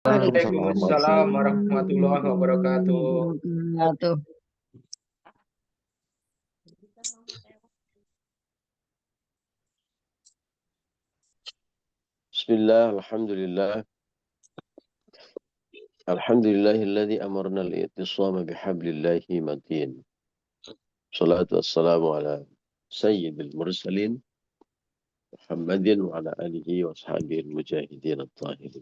Waalaikumsalam Waalaikumsalam warahmatullahi wabarakatuh. wabarakatuh. Bismillah, alhamdulillah. Alhamdulillahilladzi amarna al-i'tisama bihablillahi matin. Salatu wassalamu ala sayyidil mursalin Muhammadin wa ala alihi wa ashabihi al-mujahidin at-tahirin.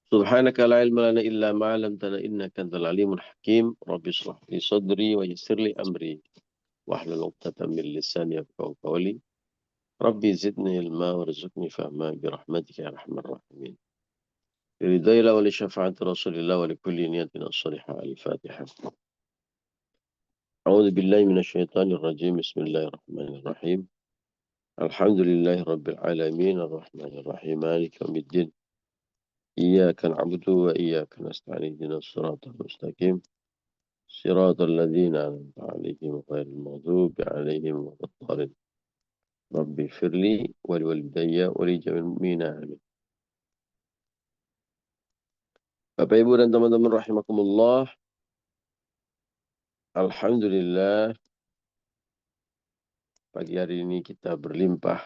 Subhanaka la ilma lana illa ma 'allamtana innaka antal alimul hakim. Rabbi shrah li sadri wa yassir li amri wahlul 'uqdatam min lisani yafqahu qawli. Rabbi zidni ilma warzuqni fahma birahmatika ya arhamar rahimin. Ridailah wa li syafaati Rasulillah wa li kulli niyatin as-salihah. Al-Fatihah. A'udzu billahi minasyaitonir rajim. Bismillahirrahmanirrahim. Alhamdulillahi rabbil alamin arrahmanir rahim maliki yaumiddin. Iyyaka na'budu wa iyyaka nasta'in ihdinas siratal mustaqim. Siratal ladzina an'amta 'alaihim ghairil maghdubi 'alaihim waladdallin. Rabbi firli wa liwalidayya wa li jami'il mu'minina amin. Bapak Ibu dan teman-teman rahimakumullah. Alhamdulillah, pagi hari ini kita berlimpah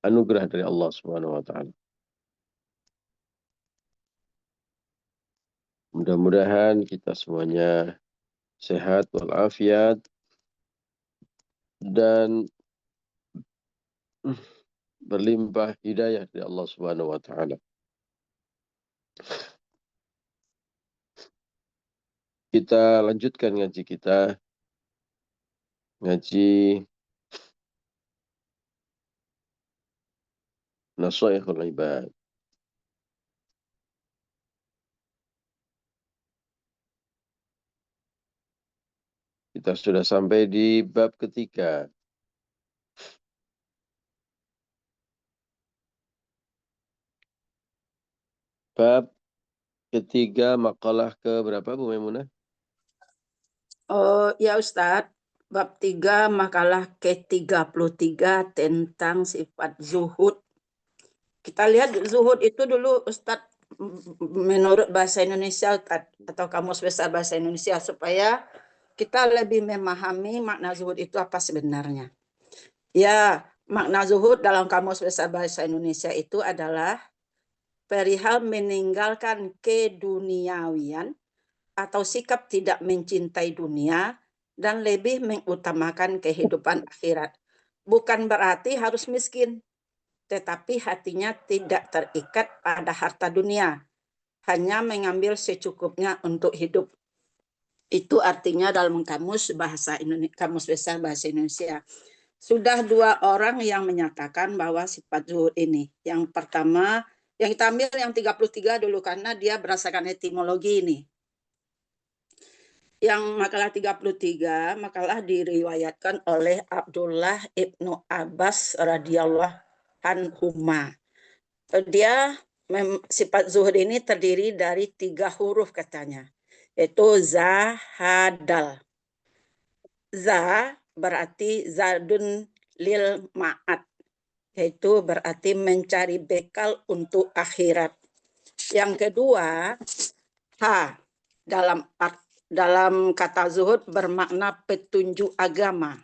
anugerah dari Allah Subhanahu wa taala. Mudah-mudahan kita semuanya sehat walafiat dan berlimpah hidayah dari Allah Subhanahu wa taala. Kita lanjutkan ngaji kita, ngaji Nashaikhul Ibad. Kita sudah sampai di bab ketiga. Bab ketiga, makalah ke berapa Bu Maimunah? Oh ya Ustadz, bab 3 makalah ke-33 tentang sifat zuhud. Kita lihat zuhud itu dulu Ustadz menurut bahasa Indonesia Ustadz, atau Kamus Besar Bahasa Indonesia, supaya kita lebih memahami makna zuhud itu apa sebenarnya. Ya, makna zuhud dalam Kamus Besar Bahasa Indonesia itu adalah perihal meninggalkan keduniawian atau sikap tidak mencintai dunia dan lebih mengutamakan kehidupan akhirat. Bukan berarti harus miskin, tetapi hatinya tidak terikat pada harta dunia, hanya mengambil secukupnya untuk hidup. Itu artinya dalam Kamus Besar Bahasa Indonesia. Sudah 2 orang yang menyatakan bahwa sifat zuhud ini. Yang pertama, yang kita ambil yang 33 dulu karena dia berdasarkan etimologi ini. Yang makalah 33, makalah diriwayatkan oleh Abdullah ibnu Abbas radhiyallahu anhuma. Dia sifat zuhud ini terdiri dari 3 huruf katanya, yaitu zahadal. Za berarti zadun lil ma'ad, yaitu berarti mencari bekal untuk akhirat. Yang kedua, ha dalam kata zuhud bermakna petunjuk agama.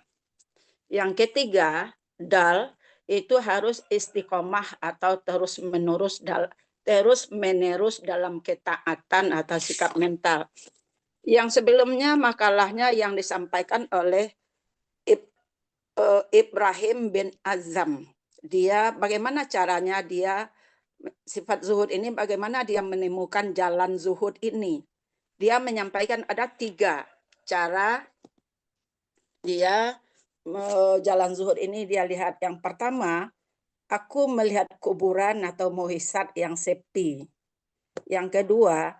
Yang ketiga, dal itu harus istiqomah atau terus menerus dalam ketaatan atau sikap mental. Yang sebelumnya makalahnya yang disampaikan oleh Ibrahim bin Azam. Dia bagaimana caranya dia sifat zuhud ini, bagaimana dia menemukan jalan zuhud ini. Dia menyampaikan ada 3 cara dia jalan zuhud ini. Dia lihat yang pertama, aku melihat kuburan atau muhisat yang sepi. Yang kedua,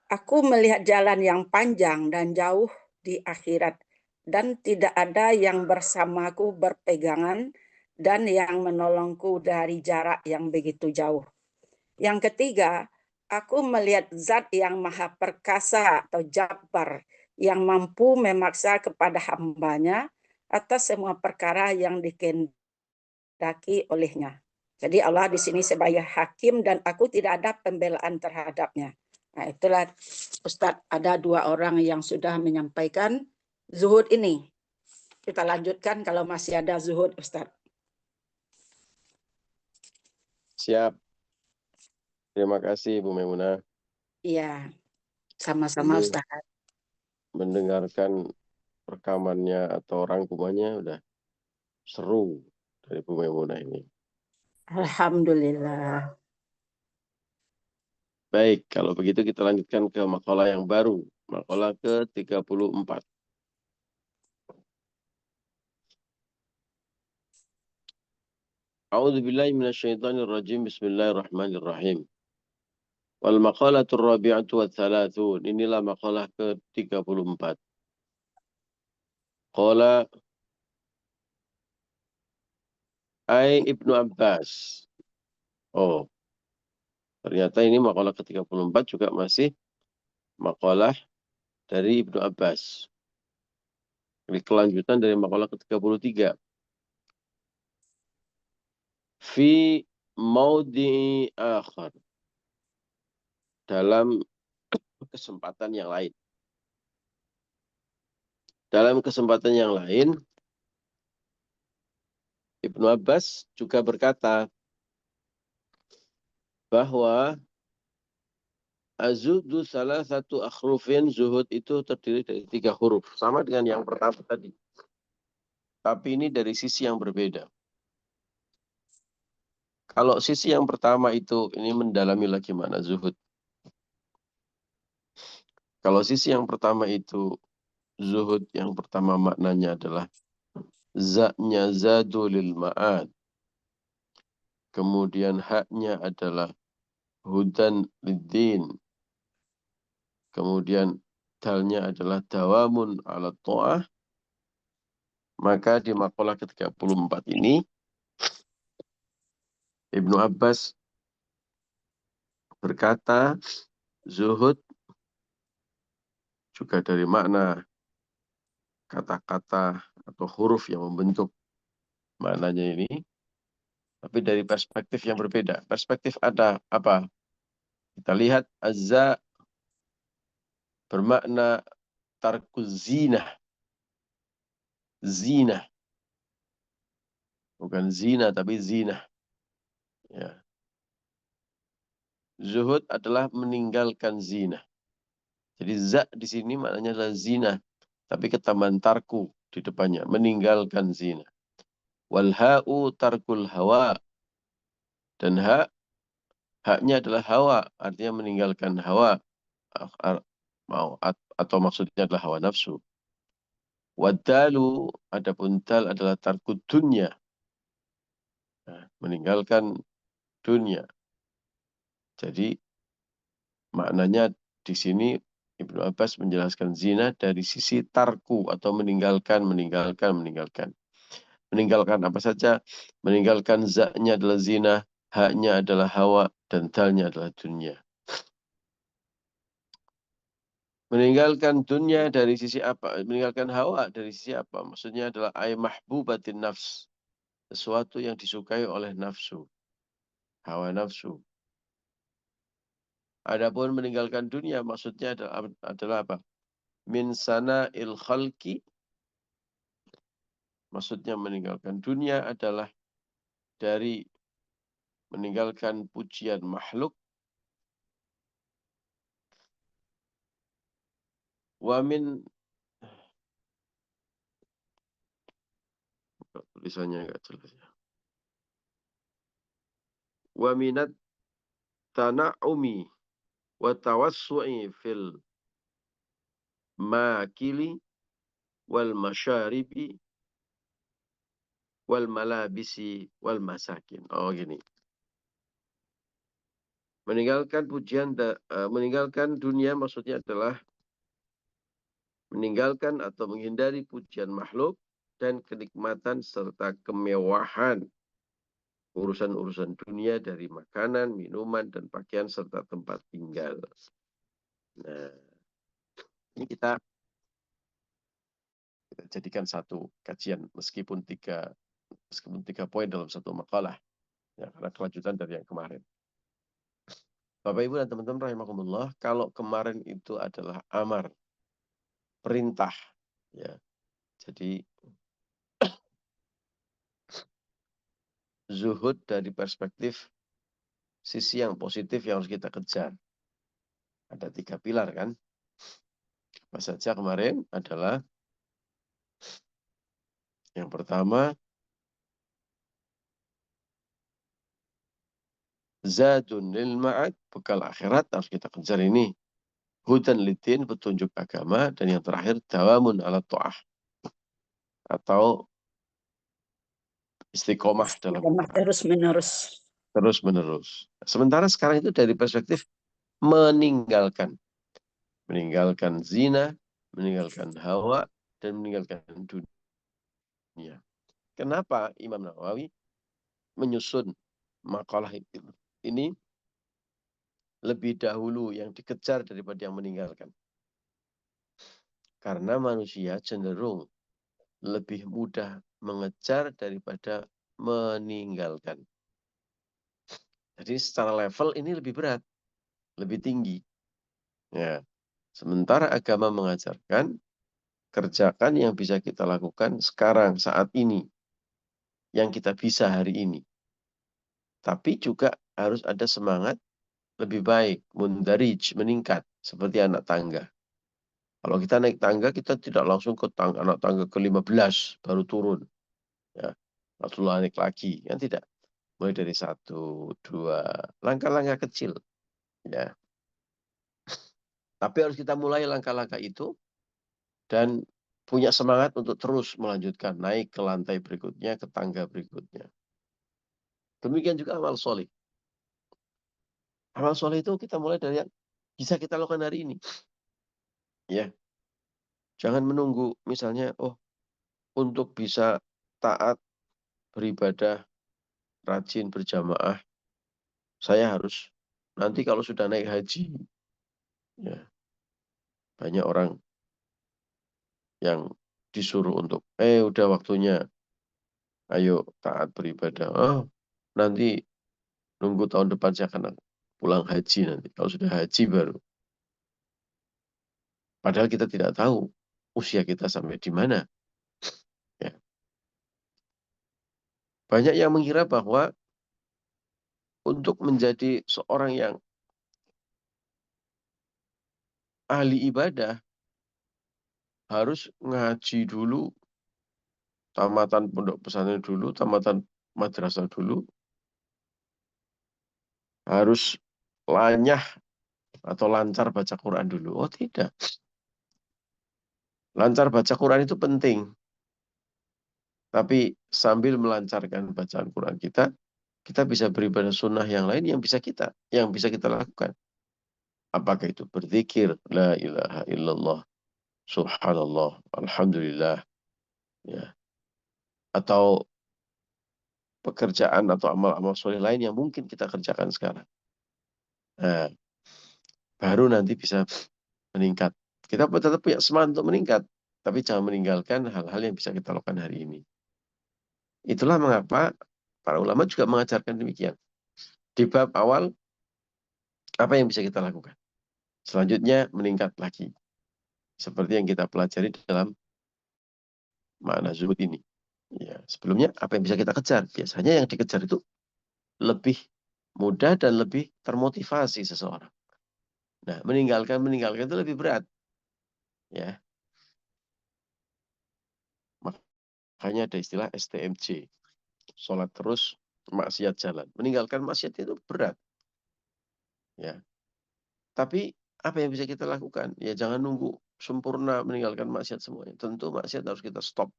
aku melihat jalan yang panjang dan jauh di akhirat dan tidak ada yang bersamaku berpegangan dan yang menolongku dari jarak yang begitu jauh. Yang ketiga, aku melihat zat yang maha perkasa atau Jabbar yang mampu memaksa kepada hambanya atas semua perkara yang dikehendaki olehnya. Jadi Allah di sini sebagai hakim dan aku tidak ada pembelaan terhadapnya. Nah, itulah Ustadz, ada 2 orang yang sudah menyampaikan zuhud ini. Kita lanjutkan kalau masih ada zuhud, Ustadz. Siap. Terima kasih Bu Maimunah. Iya, sama-sama Ini Ustadz. mendengarkan rekamannya atau rangkumannya udah seru dari Bu Maimunah ini. Alhamdulillah. Baik, kalau begitu kita lanjutkan ke makalah yang baru. Makalah ke-34. A'udzubillahi minasyaitonirrajim. Bismillahirrahmanirrahim. Wal maqalatur rabi'atu wa thalathun. Inilah makalah ke-34. Qala Ai Ibnu Abbas. Oh, ternyata ini makalah ke-34 juga masih makalah dari Ibnu Abbas. Ini kelanjutan dari makalah ke-33. Fi maudhi'i akhar. Dalam kesempatan yang lain. Dalam kesempatan yang lain, Ibnu Abbas juga berkata bahwa azudu salah satu akhrufin, zuhud itu terdiri dari 3 huruf. Sama dengan yang pertama tadi. Tapi ini dari sisi yang berbeda. Kalau sisi yang pertama itu, ini mendalami lagi mana zuhud. Kalau sisi yang pertama itu, zuhud yang pertama maknanya adalah za-nya zadulil ma'ad. Kemudian haknya adalah hudan liddin. Kemudian dalnya adalah dawamun ala ta'ah. Maka di makalah ke-34 ini, Ibnu Abbas berkata, zuhud juga dari makna kata-kata atau huruf yang membentuk maknanya ini, tapi dari perspektif yang berbeda. Perspektif ada apa? Kita lihat azza bermakna tarkuz zinah. Zinah. Bukan zina, tapi zinah. Ya. Zuhud adalah meninggalkan zina. Jadi za di sini maknanya adalah zina, tapi ketambahan tarku di depannya, meninggalkan zina. Wal ha'u tarkul hawa. Dan haknya adalah hawa, artinya meninggalkan hawa. Atau maksudnya adalah hawa nafsu. Wadalu, adapun dal adalah tarkud dunya. Nah, meninggalkan dunia. Jadi maknanya di sini Ibnu Abbas menjelaskan zina dari sisi tarku atau meninggalkan. Meninggalkan apa saja? Meninggalkan za-nya adalah zina, haknya adalah hawa, dan dalnya adalah dunia. Meninggalkan dunia dari sisi apa? Meninggalkan hawa dari sisi apa? Maksudnya adalah ay mahbubatin nafs. Sesuatu yang disukai oleh nafsu. Hawa nafsu. Adapun meninggalkan dunia maksudnya adalah apa? Min sana'il khalqi. Maksudnya meninggalkan dunia adalah dari meninggalkan pujian makhluk. Wa min, tulisannya enggak jelas ya. Wa minat tana'umi wa tawassu'i fil makili wal masyaribi wal malabisi wal masakin. Oh gini. Meninggalkan dunia maksudnya adalah meninggalkan atau menghindari pujian makhluk dan kenikmatan serta kemewahan urusan-urusan dunia dari makanan, minuman, dan pakaian serta tempat tinggal. Nah, ini kita jadikan satu kajian meskipun tiga poin dalam satu makalah. Ya, karena kelanjutan dari yang kemarin. Bapak Ibu dan teman-teman rahimakumullah, kalau kemarin itu adalah amar, perintah, ya. Jadi zuhud dari perspektif sisi yang positif yang harus kita kejar. Ada 3 pilar kan? Apa saja kemarin adalah yang pertama, zadun lil ma'ad, bekal akhirat harus kita kejar ini. Hudan lidin, petunjuk agama. Dan yang terakhir, dawamun ala ta'ah. Atau istiqomah dalam Istiqomah terus-menerus. terus menerus. Sementara sekarang itu dari perspektif meninggalkan. Meninggalkan zina, meninggalkan hawa, dan meninggalkan dunia. Kenapa Imam Nawawi menyusun makalah ini lebih dahulu yang dikejar daripada yang meninggalkan? Karena manusia cenderung lebih mudah mengejar daripada meninggalkan. Jadi secara level ini lebih berat, lebih tinggi. Ya. Sementara agama mengajarkan, kerjakan yang bisa kita lakukan sekarang, saat ini. Yang kita bisa hari ini. Tapi juga harus ada semangat lebih baik, mundarij, meningkat, seperti anak tangga. Kalau kita naik tangga, kita tidak langsung ke anak tangga ke-15, baru turun. Ya, lalu naik lagi, kan tidak. Mulai dari 1, 2, langkah-langkah kecil. Ya. Tapi harus kita mulai langkah-langkah itu, dan punya semangat untuk terus melanjutkan, naik ke lantai berikutnya, ke tangga berikutnya. Demikian juga amal soleh. Amal soleh itu kita mulai dari yang bisa kita lakukan hari ini. Ya, jangan menunggu misalnya, untuk bisa taat, beribadah, rajin berjamaah, saya harus nanti kalau sudah naik haji. Ya, banyak orang yang disuruh untuk, udah waktunya, ayo taat beribadah. Nanti nunggu tahun depan saya akan pulang haji nanti. Kalau sudah haji baru. Padahal kita tidak tahu usia kita sampai di mana. Ya. Banyak yang mengira bahwa untuk menjadi seorang yang ahli ibadah harus ngaji dulu, tamatan pondok pesantren dulu, tamatan madrasah dulu, harus lanyah atau lancar baca Quran dulu. Oh tidak. Lancar baca Quran itu penting. Tapi sambil melancarkan bacaan Quran kita bisa beribadah sunnah yang lain yang bisa kita lakukan. Apakah itu berzikir, la ilaha illallah, subhanallah, alhamdulillah, ya. Atau pekerjaan atau amal-amal soleh lain yang mungkin kita kerjakan sekarang. Nah, baru nanti bisa meningkat. Kita tetap punya semangat untuk meningkat, tapi jangan meninggalkan hal-hal yang bisa kita lakukan hari ini. Itulah mengapa para ulama juga mengajarkan demikian. Di bab awal, apa yang bisa kita lakukan? Selanjutnya, meningkat lagi. Seperti yang kita pelajari dalam makna zuhud ini. Ya, sebelumnya, apa yang bisa kita kejar? Biasanya yang dikejar itu lebih mudah dan lebih termotivasi seseorang. Nah, meninggalkan itu lebih berat. Ya, makanya ada istilah STMJ. Sholat terus, maksiat jalan. Meninggalkan maksiat itu berat. Ya, tapi apa yang bisa kita lakukan? Ya jangan nunggu sempurna meninggalkan maksiat semuanya. Tentu maksiat harus kita stop.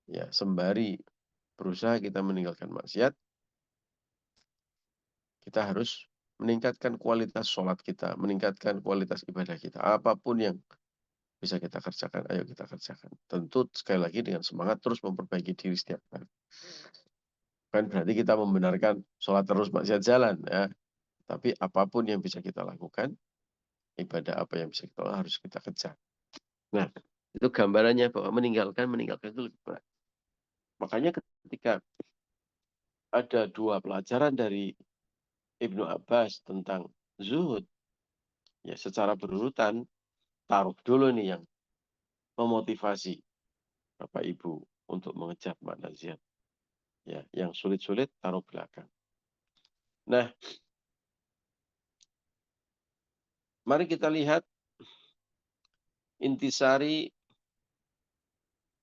Ya, sembari berusaha kita meninggalkan maksiat, kita harus meningkatkan kualitas sholat kita, meningkatkan kualitas ibadah kita. Apapun yang bisa kita kerjakan, ayo kita kerjakan. Tentu sekali lagi dengan semangat terus memperbaiki diri setiap hari. Kan berarti kita membenarkan sholat terus maksiat jalan, ya. Tapi apapun yang bisa kita lakukan, ibadah apa yang bisa kita lakukan, harus kita kejar. Nah, itu gambarannya bahwa meninggalkan itu lebih berat. Makanya ketika ada dua pelajaran dari Ibnu Abbas tentang zuhud. Ya, secara berurutan, taruh dulu nih yang memotivasi Bapak Ibu untuk mengejar makna zihad. Ya, yang sulit-sulit taruh belakang. Nah, mari kita lihat intisari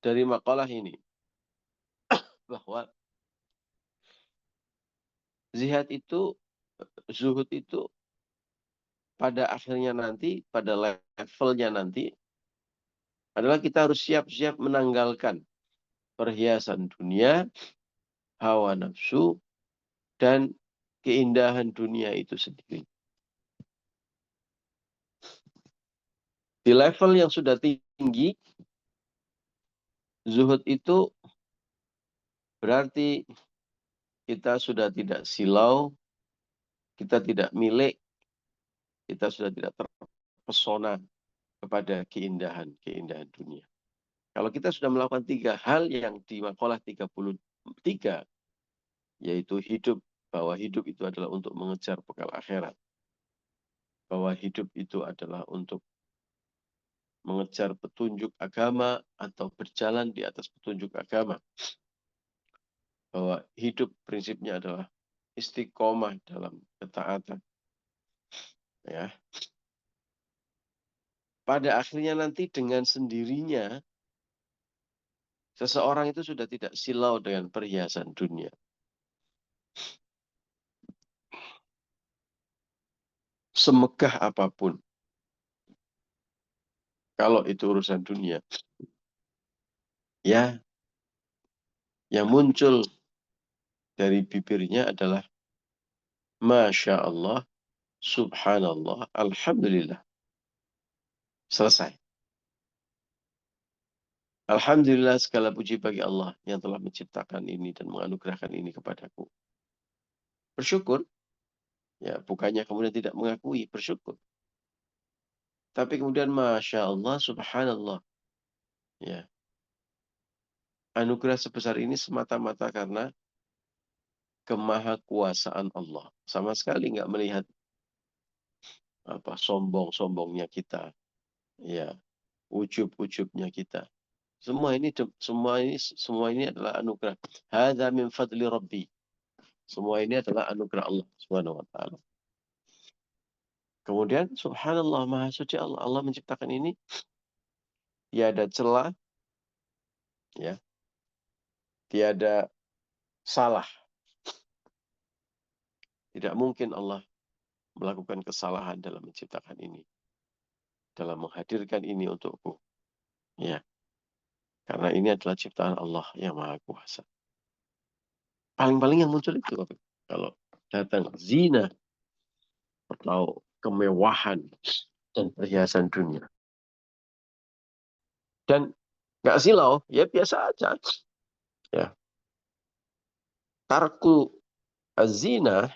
dari makalah ini. Bahwa zihad itu, zuhud itu pada akhirnya nanti, pada levelnya nanti, adalah kita harus siap-siap menanggalkan perhiasan dunia, hawa nafsu, dan keindahan dunia itu sendiri. Di level yang sudah tinggi, zuhud itu berarti kita sudah tidak silau, kita tidak milik, kita sudah tidak terpesona kepada keindahan dunia. Kalau kita sudah melakukan 3 hal yang di makalah 33, yaitu hidup, bahwa hidup itu adalah untuk mengejar bekal akhirat, bahwa hidup itu adalah untuk mengejar petunjuk agama atau berjalan di atas petunjuk agama, bahwa hidup prinsipnya adalah istiqomah dalam ketaatan. Ya. Pada akhirnya nanti dengan sendirinya seseorang itu sudah tidak silau dengan perhiasan dunia. Semegah apapun, kalau itu urusan dunia, ya, yang muncul dari bibirnya adalah Masya Allah, Subhanallah, Alhamdulillah. Selesai. Alhamdulillah, segala puji bagi Allah yang telah menciptakan ini dan menganugerahkan ini kepadaku. Bersyukur. Ya, bukannya kemudian tidak mengakui, bersyukur. Tapi kemudian Masya Allah, Subhanallah. Ya. Anugerah sebesar ini semata-mata karena kemahakuasaan Allah. Sama sekali nggak melihat apa sombong-sombongnya kita. Ya, ujub-ujubnya kita. Semua ini adalah anugerah. Hadza min fadli Rabbi. Semua ini adalah anugerah Allah Subhanahu wa taala. Kemudian subhanallah, maha suci Allah. Allah menciptakan ini tiada celah, ya. Tiada salah. Tidak mungkin Allah melakukan kesalahan dalam menciptakan ini. Dalam menghadirkan ini untukku. Ya. Karena ini adalah ciptaan Allah yang Maha Kuasa. Paling-paling yang muncul itu kalau datang zina atau kemewahan dan perhiasan dunia. Dan nggak silau, ya biasa aja. Ya. Tarku azina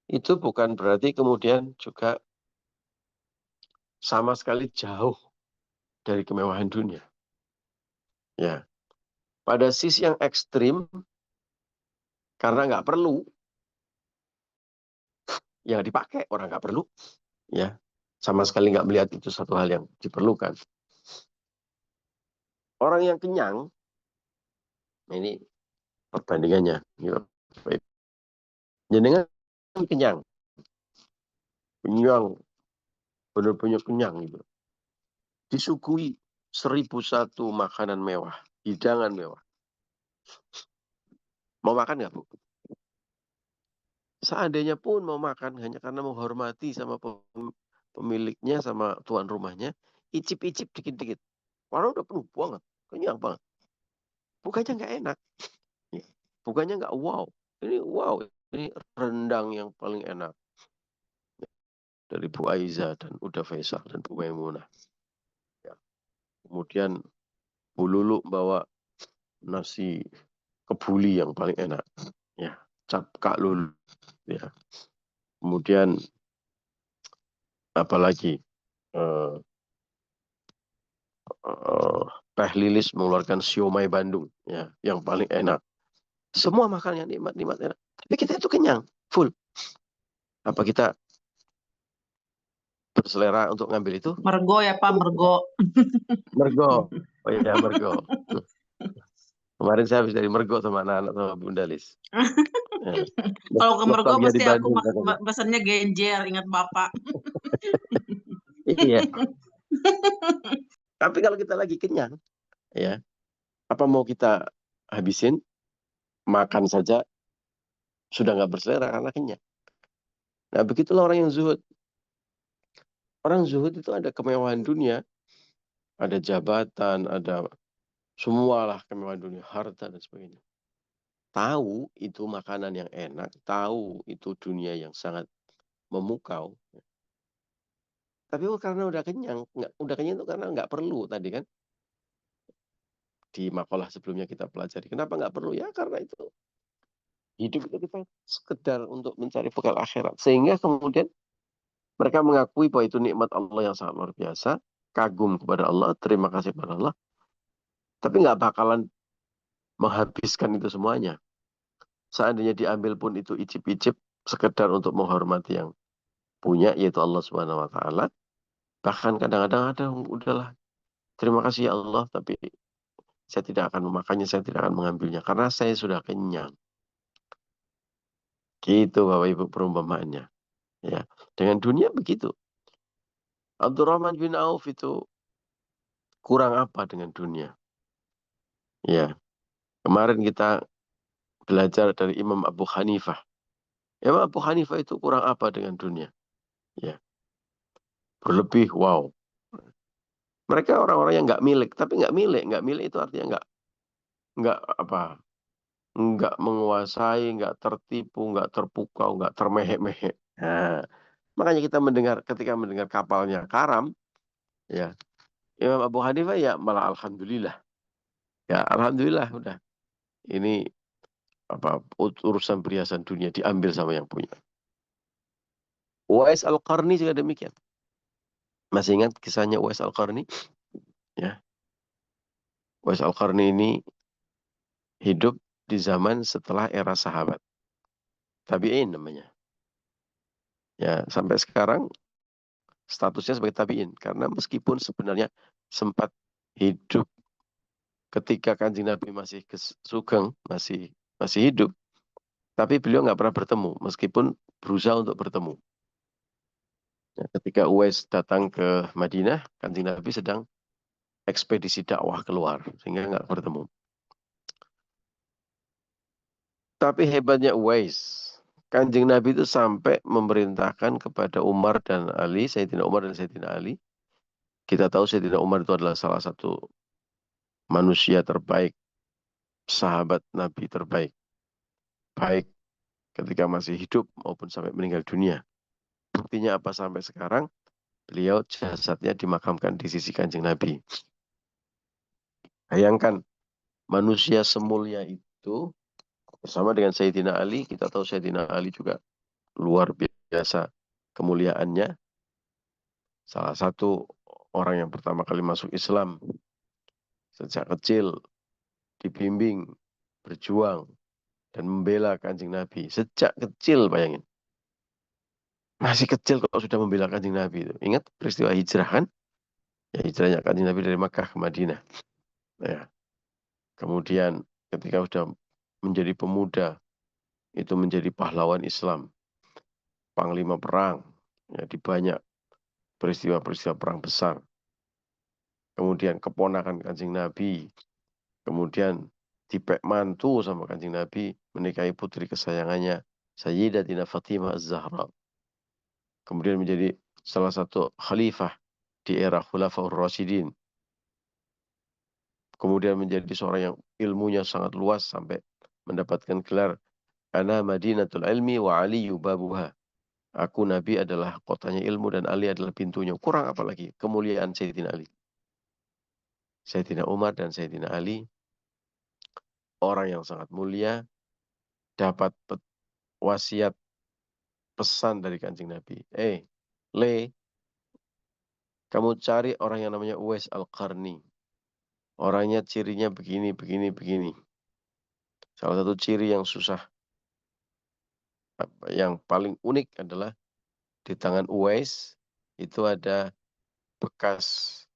itu bukan berarti kemudian juga sama sekali jauh dari kemewahan dunia. Ya. Pada sisi yang ekstrim, karena nggak perlu, ya dipakai, orang nggak perlu. Ya. Sama sekali nggak melihat itu satu hal yang diperlukan. Orang yang kenyang, ini perbandingannya. Jenengan kenyang. Kenyang. Benar-benar kenyang gitu. Disuguhi 1001 makanan mewah. Hidangan mewah. Mau makan nggak, Bu? Seandainya pun mau makan hanya karena menghormati sama pemiliknya, sama tuan rumahnya, icip-icip dikit-dikit. Orang udah penuh banget, kenyang banget. Bukannya nggak enak. Bukannya nggak wow. Ini wow. Ini rendang yang paling enak. Dari Bu Aiza dan Uda Faisal dan Bu Maimunah. Ya. Kemudian Bu Lulu bawa nasi kebuli yang paling enak. Ya, cap Kak Lulu. Ya. Kemudian apalagi Teh Lilis mengeluarkan siomay Bandung, ya, yang paling enak. Semua makan yang nikmat-nikmat enak. Tapi kita itu kenyang, full. Apa kita berselera untuk ngambil itu? Mergo ya Pak, mergo. Mergo. Oh iya, mergo. Kemarin saya habis dari mergo sama anak-anak sama Bunda Lis. Ya. Kalau ke mergo Nostalgia di pasti aku Bandung katanya. pesannya genjer, ingat Bapak. Iya. Tapi kalau kita lagi kenyang, ya, apa mau kita habisin, makan saja sudah nggak berselera karena kenyang. Nah, begitulah orang yang zuhud. Orang zuhud itu ada kemewahan dunia, ada jabatan, ada semualah kemewahan dunia, harta dan sebagainya. Tahu itu makanan yang enak, tahu itu dunia yang sangat memukau. Tapi karena udah kenyang, udah kenyang itu karena nggak perlu tadi kan. Di makalah sebelumnya kita pelajari. Kenapa nggak perlu? Ya karena itu hidup itu kita sekedar untuk mencari bekal akhirat. Sehingga kemudian mereka mengakui bahwa itu nikmat Allah yang sangat luar biasa, kagum kepada Allah, terima kasih kepada Allah, tapi nggak bakalan menghabiskan itu semuanya. Seandainya diambil pun itu icip-icip, sekedar untuk menghormati yang punya, yaitu Allah Subhanahu Wa Taala. Bahkan kadang-kadang ada, udahlah, terima kasih ya Allah, tapi saya tidak akan memakannya, saya tidak akan mengambilnya, karena saya sudah kenyang. Gitu Bapak Ibu perumpamaannya. Ya, dengan dunia begitu. Abdurrahman bin Auf itu kurang apa dengan dunia? Ya, kemarin kita belajar dari Imam Abu Hanifah. Imam Abu Hanifah itu kurang apa dengan dunia? Ya, berlebih, wow. Mereka orang-orang yang nggak milik, tapi nggak milik itu artinya nggak apa, nggak menguasai, nggak tertipu, nggak terpukau, nggak termehek-mehek. Nah, makanya kita ketika mendengar kapalnya karam, ya Imam Abu Hanifah ya malah alhamdulillah. Ya alhamdulillah udah. Ini apa urusan perhiasan dunia diambil sama yang punya. Uwais Al-Qarni juga demikian. Masih ingat kisahnya Uwais Al-Qarni? Ya. Uwais Al-Qarni ini hidup di zaman setelah era sahabat. Tabi'in namanya. Ya, sampai sekarang statusnya sebagai tabi'in karena meskipun sebenarnya sempat hidup ketika Kanjeng Nabi masih Sugeng, masih hidup, tapi beliau nggak pernah bertemu meskipun berusaha untuk bertemu. Ya, ketika Uwais datang ke Madinah, Kanjeng Nabi sedang ekspedisi dakwah keluar sehingga nggak bertemu. Tapi hebatnya Uwais, Kanjeng Nabi itu sampai memerintahkan kepada Umar dan Ali, Sayyidina Umar dan Sayyidina Ali. Kita tahu Sayyidina Umar itu adalah salah satu manusia terbaik, sahabat Nabi terbaik. Baik ketika masih hidup maupun sampai meninggal dunia. Buktinya apa sampai sekarang? Beliau jasadnya dimakamkan di sisi Kanjeng Nabi. Bayangkan manusia semulia itu bersama dengan Sayyidina Ali. Kita tahu Sayyidina Ali juga luar biasa kemuliaannya. Salah satu orang yang pertama kali masuk Islam. Sejak kecil dibimbing, berjuang, dan membela Kanjeng Nabi. Sejak kecil bayangin. Masih kecil kok sudah membela Kanjeng Nabi itu. Ingat peristiwa hijrah kan? Ya, hijrahnya Kanjeng Nabi dari Makkah ke Madinah. Ya. Kemudian ketika sudah menjadi pemuda, itu menjadi pahlawan Islam, panglima perang, ya, di banyak peristiwa-peristiwa perang besar. Kemudian keponakan Kanjeng Nabi, kemudian dipek mantu sama Kanjeng Nabi, menikahi putri kesayangannya, Sayyidatina Fatimah Az-Zahra. Kemudian menjadi salah satu khalifah di era Khulafaur Rasyidin. Kemudian menjadi seorang yang ilmunya sangat luas sampai mendapatkan gelar Ana Madinatul Ilmi wa Aliyu Babuha. Aku Nabi adalah kotanya ilmu dan Ali adalah pintunya. Kurang apa lagi kemuliaan Sayyidina Ali. Sayyidina Umar dan Sayyidina Ali, orang yang sangat mulia, dapat wasiat pesan dari Kanjeng Nabi. Le, kamu cari orang yang namanya Uwais Al-Qarni. Orangnya cirinya begini, begini, begini. Salah satu ciri yang susah, yang paling unik adalah di tangan Uwais itu ada bekas,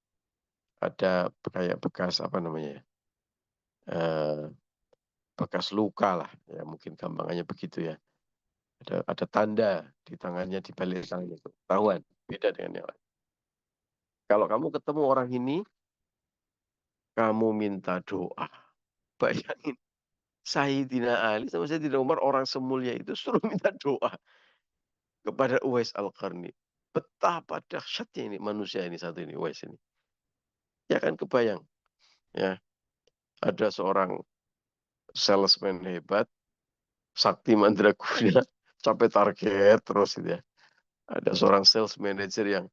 ada kayak bekas apa namanya, bekas luka lah, ya mungkin gampangannya begitu ya. Ada tanda di tangannya, di balik tangannya itu. Tahuan, beda dengan yang lain. Kalau kamu ketemu orang ini, kamu minta doa. Bayangin, Sayyidina Ali sama Sayyidina Umar, orang semulia itu suruh minta doa kepada Uwais Al-Qarni. Betapa dahsyatnya ini manusia ini satu ini, Uwais ini. Ya kan kebayang. Ya, ada seorang salesman hebat, sakti mandraguna, sampai target terus gitu ya. Ada seorang sales manager yang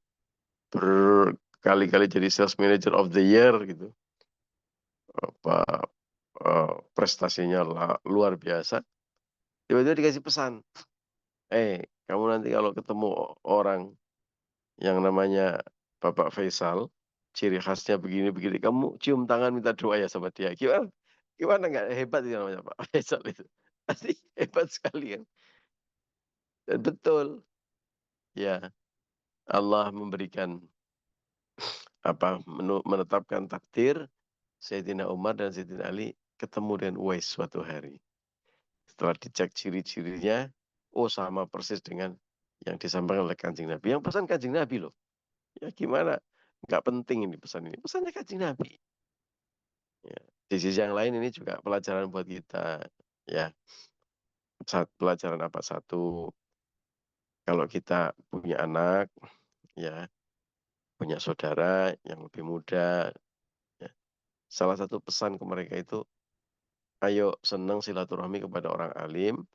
berkali-kali jadi sales manager of the year gitu. Apa prestasinya luar biasa. Tiba-tiba dikasih pesan, kamu nanti kalau ketemu orang yang namanya Bapak Faisal, ciri khasnya begini-begini, kamu cium tangan minta doa ya sama dia. Gimana? Gimana nggak hebat itu namanya Pak Faisal itu? Pasti hebat sekali kan. Dan betul, ya Allah memberikan menetapkan takdir Sayyidina Umar dan Sayyidina Ali ketemu dengan Uwais suatu hari. Setelah dicek ciri-cirinya, sama persis dengan yang disampaikan oleh Kanjeng Nabi. Yang pesan Kanjeng Nabi loh. Ya gimana? Nggak penting ini pesan ini. Pesannya Kanjeng Nabi. Ya. Di sisi yang lain ini juga pelajaran buat kita. Ya, pelajaran apa? Satu, kalau kita punya anak, ya, punya saudara yang lebih muda, ya, salah satu pesan ke mereka itu, ayo senang silaturahmi kepada orang alim,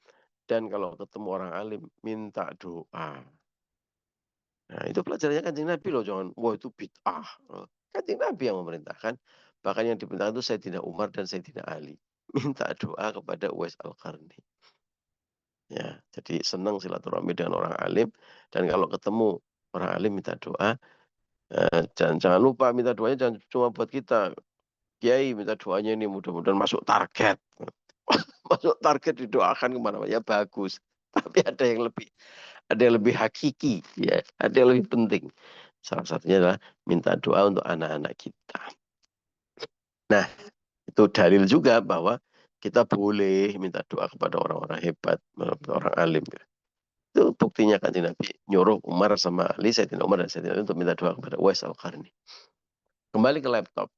dan kalau ketemu orang alim, minta doa. Nah, itu pelajarannya Kanjeng Nabi loh, jangan, wah itu bid'ah. Kanjeng Nabi yang memerintahkan, bahkan yang diperintahkan itu Sayyidina Umar dan Sayyidina Ali. Minta doa kepada Uwais Al-Qarni. Ya, jadi senang silaturahmi dengan orang alim, dan kalau ketemu orang alim minta doa, jangan lupa minta doanya jangan cuma buat kita. Kiai minta doanya ini mudah-mudahan masuk target. Masuk target didoakan kemana-mana, ya bagus. Tapi ada yang lebih hakiki, ya, ada yang lebih penting. Salah satunya adalah minta doa untuk anak-anak kita. Nah, itu dalil juga bahwa kita boleh minta doa kepada orang-orang hebat, orang alim. Itu buktinya kan Nabi nyuruh Umar sama Ali, Sayyidina Umar dan Sayyidina Ali untuk minta doa kepada Uwais Al-Qarni. Kembali ke laptop.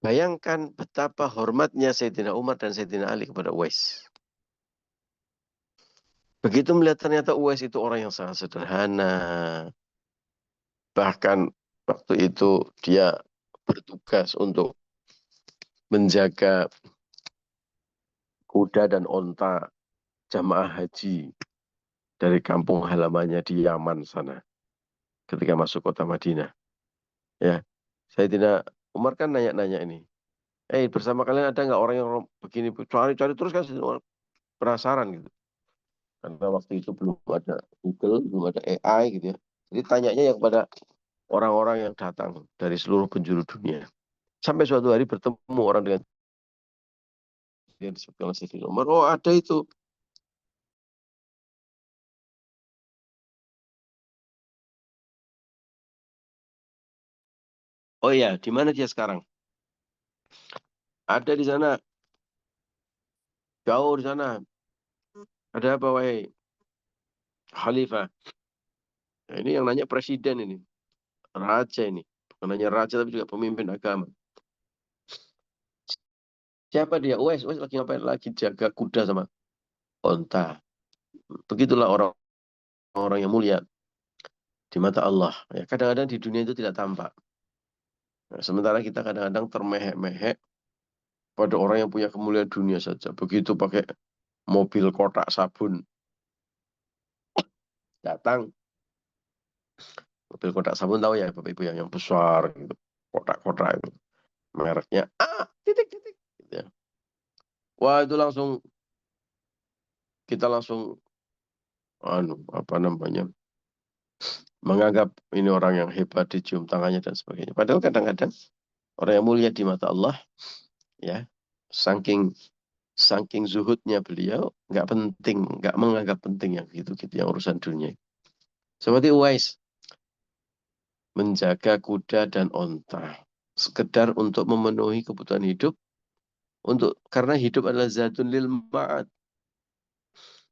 Bayangkan betapa hormatnya Sayyidina Umar dan Sayyidina Ali kepada Uwais. Begitu melihat ternyata Uwais itu orang yang sangat sederhana. Bahkan waktu itu dia bertugas untuk menjaga kuda dan onta jamaah haji dari kampung halamannya di Yaman sana ketika masuk kota Madinah. Ya, Sayyidina Umar kan nanya-nanya ini. Bersama kalian ada nggak orang yang begini? Cari-cari terus kan penasaran gitu. Karena waktu itu belum ada Google, belum ada AI gitu ya. Jadi tanyanya ya kepada orang-orang yang datang dari seluruh penjuru dunia. Sampai suatu hari bertemu orang dengan yang disebutkan oleh Sayyidina Umar. Oh ada itu. Oh iya, di mana dia sekarang? Ada di sana. Jauh di sana. Ada apa, wahai Khalifah? Nah, ini yang nanya presiden ini. Raja ini. Bukan hanya raja tapi juga pemimpin agama. Siapa dia? Uwais lagi ngapain? Lagi jaga kuda sama onta. Begitulah orang-orang yang mulia di mata Allah. Ya, kadang-kadang di dunia itu tidak tampak. Nah, sementara kita kadang-kadang termehek-mehek pada orang yang punya kemuliaan dunia saja. Begitu pakai mobil kotak sabun datang, mobil kotak sabun tahu ya Bapak Ibu yang besar gitu, kotak-kotak itu, mereknya titik-titik gitu ya. Wah itu kita langsung apa namanya, menganggap ini orang yang hebat, dicium tangannya dan sebagainya. Padahal kadang-kadang orang yang mulia di mata Allah, ya, saking zuhudnya beliau, nggak penting, nggak menganggap penting yang gitu-gitu, yang urusan dunia. Seperti Uwais, menjaga kuda dan onta, sekedar untuk memenuhi kebutuhan hidup, karena hidup adalah zatun lil ma'ad,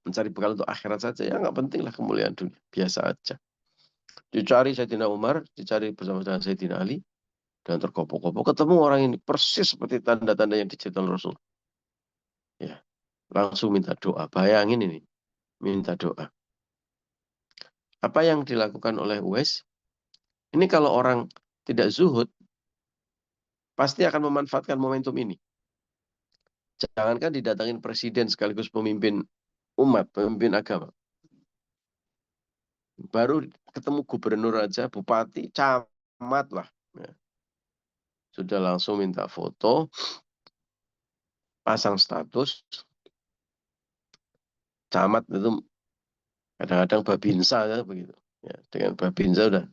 mencari bekal untuk akhirat saja, ya nggak penting lah kemuliaan dunia, biasa aja. Dicari Sayyidina Umar, dicari bersama dengan Sayyidina Ali, dan terkopo-kopo ketemu orang ini persis seperti tanda-tanda yang diceritakan Rasul. Ya, langsung minta doa. Bayangin ini, minta doa. Apa yang dilakukan oleh Uwais? Ini kalau orang tidak zuhud, pasti akan memanfaatkan momentum ini. Jangankan didatangin presiden sekaligus pemimpin umat, pemimpin agama. Baru ketemu gubernur aja, bupati, camat lah. Ya. Sudah langsung minta foto, pasang status. Camat itu kadang-kadang babinsa ya begitu. Ya, dengan babinsa udah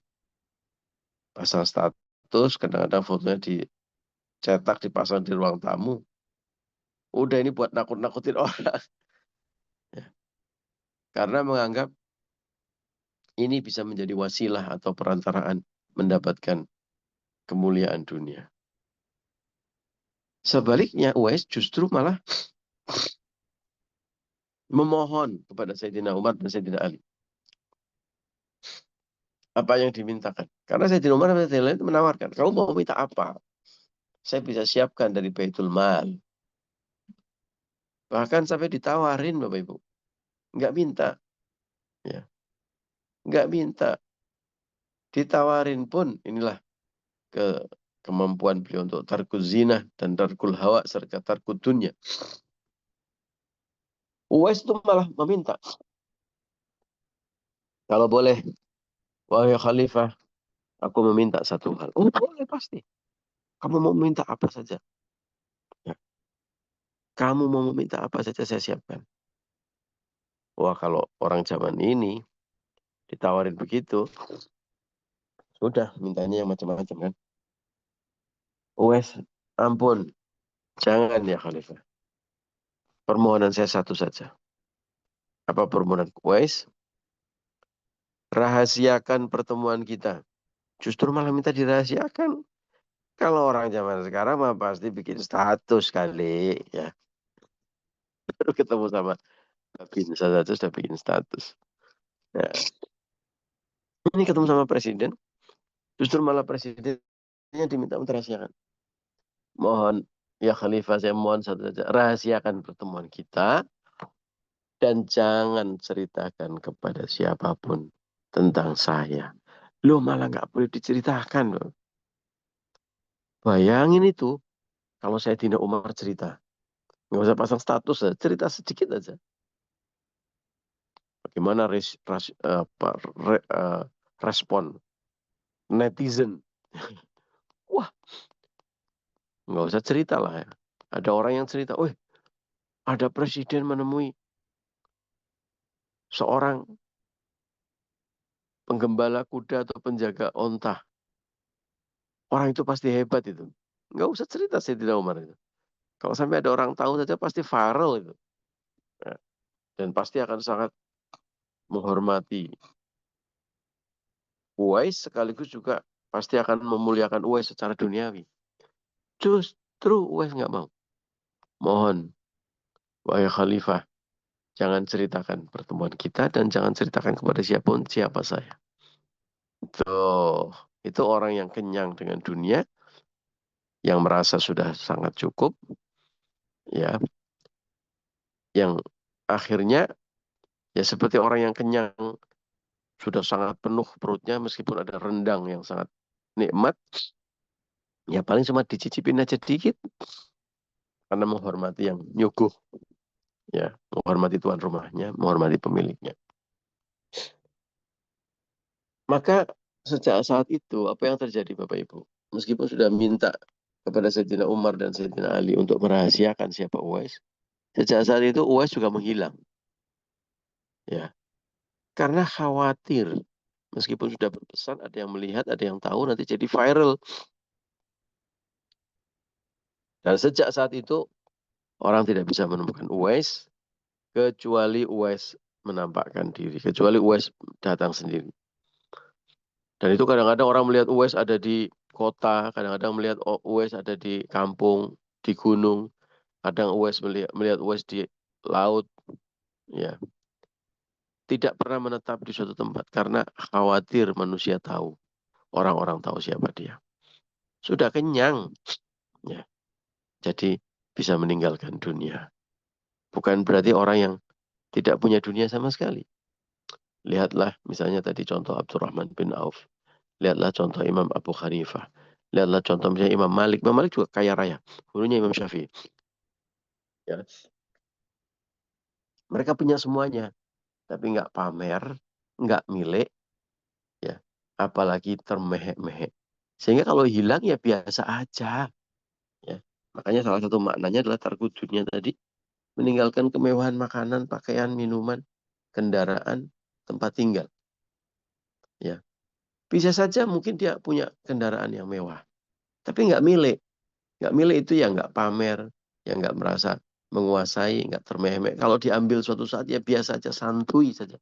pasang status, kadang-kadang fotonya dicetak, dipasang di ruang tamu. Udah ini buat nakut-nakutin orang. Ya. Karena menganggap ini bisa menjadi wasilah atau perantaraan mendapatkan kemuliaan dunia. Sebaliknya Uwais justru malah memohon kepada Sayyidina Umar dan Sayyidina Ali. Apa yang dimintakan. Karena Sayyidina Umar dan Sayyidina Ali menawarkan, kamu mau minta apa? Saya bisa siapkan dari Baitul Mal. Bahkan sampai ditawarin Bapak Ibu. Nggak minta. Ya. Nggak minta. Ditawarin pun inilah kemampuan beliau untuk tarkul zina dan tarkul hawa serta tarkul dunya. Uwais itu malah meminta. Kalau boleh, wahai khalifah, aku meminta satu hal. Oh boleh pasti. Kamu mau meminta apa saja. Ya. Kamu mau meminta apa saja saya siapkan. Wah kalau orang zaman ini ditawarin begitu, sudah mintanya yang macam-macam kan. Uwais, ampun, jangan ya khalifah. Permohonan saya satu saja. Apa permohonan Uwais? Rahasiakan pertemuan kita. Justru malah minta dirahasiakan. Kalau orang zaman sekarang mah pasti bikin status kali ya. Baru ketemu sama Binsa saja sudah bikin status. Ya. Ini ketemu sama presiden, justru malah presidennya diminta untuk rahasiakan. Mohon ya Khalifah, saya mohon satu saja, rahasiakan pertemuan kita dan jangan ceritakan kepada siapapun tentang saya. Loh malah nggak boleh diceritakan loh. Bayangin itu, kalau saya Sayyidina Umar cerita. Nggak usah pasang status, cerita sedikit aja. Bagaimana respon netizen. Wah, nggak usah cerita lah ya. Ada orang yang cerita, wih, ada presiden menemui seorang penggembala kuda atau penjaga onta. Orang itu pasti hebat itu. Nggak usah cerita Sayyidina Umar itu. Kalau sampai ada orang tahu saja pasti viral itu. Nah, dan pasti akan sangat menghormati Uwais sekaligus juga pasti akan memuliakan Uwais secara duniawi. Justru Uwais nggak mau. Mohon, wahai Khalifah, jangan ceritakan pertemuan kita dan jangan ceritakan kepada siapapun siapa saya. Tuh, itu orang yang kenyang dengan dunia, yang merasa sudah sangat cukup, ya, yang akhirnya ya seperti orang yang kenyang sudah sangat penuh perutnya meskipun ada rendang yang sangat nikmat, ya paling cuma dicicipin aja dikit karena menghormati yang nyuguh, ya, menghormati tuan rumahnya, menghormati pemiliknya. Maka sejak saat itu apa yang terjadi Bapak Ibu? Meskipun sudah minta kepada Sayyidina Umar dan Sayyidina Ali untuk merahasiakan siapa Uwais, sejak saat itu Uwais juga menghilang. Ya, karena khawatir meskipun sudah berpesan, ada yang melihat, ada yang tahu, nanti jadi viral. Dan sejak saat itu Orang tidak bisa menemukan Uwais kecuali Uwais menampakkan diri, kecuali Uwais datang sendiri. Dan itu kadang-kadang orang melihat Uwais ada di kota, kadang-kadang melihat Uwais ada di kampung, di gunung, kadang Uwais melihat Uwais di laut, ya. Tidak pernah menetap di suatu tempat karena khawatir manusia tahu, orang-orang tahu siapa dia. Sudah kenyang, ya. Jadi bisa meninggalkan dunia. Bukan berarti orang yang tidak punya dunia sama sekali. Lihatlah misalnya tadi contoh Abdurrahman bin Auf. Lihatlah contoh Imam Abu Hanifah. Lihatlah contoh misalnya Imam Malik. Imam Malik juga kaya raya. Gurunya Imam Syafi'i. Ya. Mereka punya semuanya. Tapi nggak pamer, nggak milik, ya, apalagi termehek-mehek. Sehingga kalau hilang ya biasa aja. Ya. Makanya salah satu maknanya adalah tarku dunia tadi. Meninggalkan kemewahan makanan, pakaian, minuman, kendaraan, tempat tinggal. Ya. Bisa saja mungkin dia punya kendaraan yang mewah. Tapi nggak milik. Nggak milik itu ya nggak pamer, ya nggak merasa menguasai, nggak termehek. Kalau diambil suatu saat ya biasa saja, santuy saja.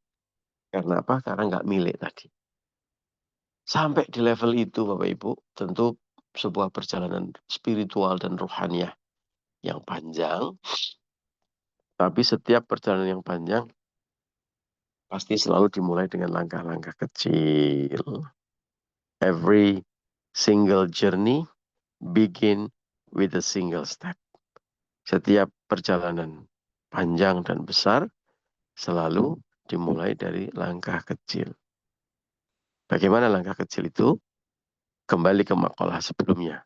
Karena apa? Karena nggak milik tadi. Sampai di level itu Bapak Ibu, tentu sebuah perjalanan spiritual dan rohaniah yang panjang. Tapi setiap perjalanan yang panjang pasti selalu dimulai dengan langkah-langkah kecil. Every single journey begin with a single step. Setiap perjalanan panjang dan besar selalu dimulai dari langkah kecil. Bagaimana langkah kecil itu? Kembali ke makalah sebelumnya.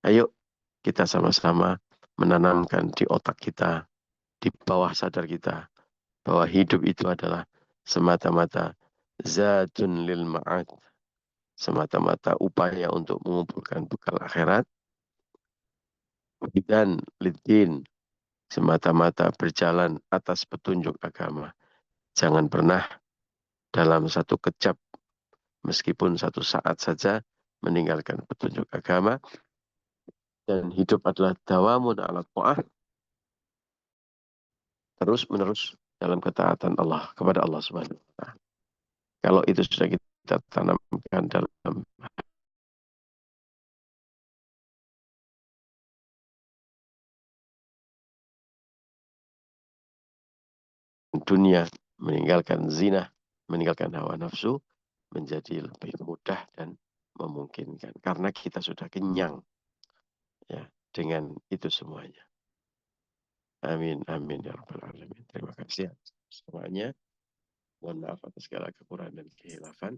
Ayo kita sama-sama menanamkan di otak kita, di bawah sadar kita, bahwa hidup itu adalah semata-mata zatun lil ma'ad, semata-mata upaya untuk mengumpulkan bekal akhirat, dan lidin, semata-mata berjalan atas petunjuk agama. Jangan pernah dalam satu kejap, meskipun satu saat saja, meninggalkan petunjuk agama. Dan hidup adalah dawamun ala ta'ah, terus-menerus dalam ketaatan Allah kepada Allah Subhanahu wa Ta'ala. Kalau itu sudah kita tanamkan dalam dunia, meninggalkan zina, meninggalkan hawa nafsu, menjadi lebih mudah dan memungkinkan. Karena kita sudah kenyang, ya, dengan itu semuanya. Amin, amin, ya Rabbal Alamin. Terima kasih semuanya. Mohon maaf atas segala kekurangan dan kehilafan.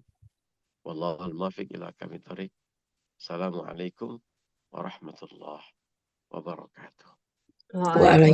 Wallahul muwaffiq ila aqwamit thoriq. Assalamualaikum warahmatullahi wabarakatuh. Waalaikumsalam.